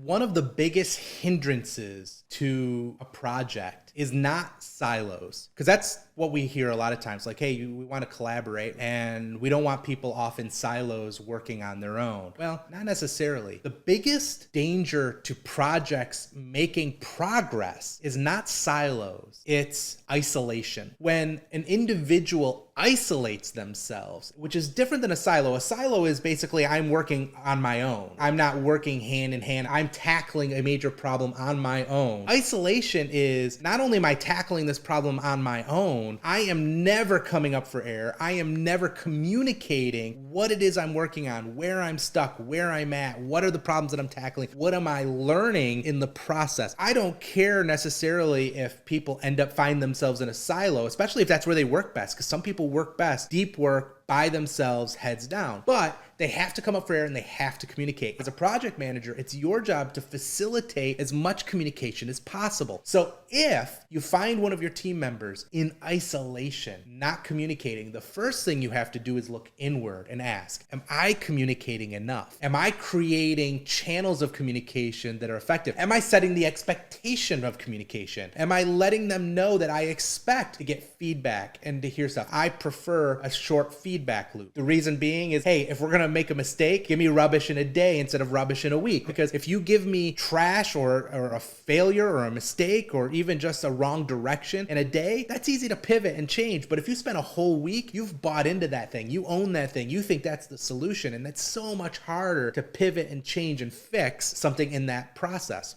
One of the biggest hindrances to a project is not silos, because that's what we hear a lot of times. Like, hey, we want to collaborate and we don't want people off in silos working on their own. Well, not necessarily. The biggest danger to projects making progress is not silos, it's isolation. When an individual isolates themselves, which is different than a silo. A silo is basically I'm working on my own. I'm not working hand in hand. I'm tackling a major problem on my own. Isolation is not only am I tackling this problem on my own, I am never coming up for air. I am never communicating what it is I'm working on, where I'm stuck, where I'm at, what are the problems that I'm tackling, what am I learning in the process. I don't care necessarily if people end up finding themselves in a silo, especially if that's where they work best, because some people work best, deep work, by themselves, heads down. But they have to come up for air and they have to communicate. As a project manager, it's your job to facilitate as much communication as possible. So if you find one of your team members in isolation, not communicating, the first thing you have to do is look inward and ask, am I communicating enough? Am I creating channels of communication that are effective? Am I setting the expectation of communication? Am I letting them know that I expect to get feedback and to hear stuff? I prefer a short feedback loop. The reason being is, hey, if we're going to make a mistake, give me rubbish in a day instead of rubbish in a week. Because if you give me trash or a failure or a mistake or even just a wrong direction in a day, that's easy to pivot and change. But if you spend a whole week, you've bought into that thing. You own that thing. You think that's the solution. And that's so much harder to pivot and change and fix something in that process.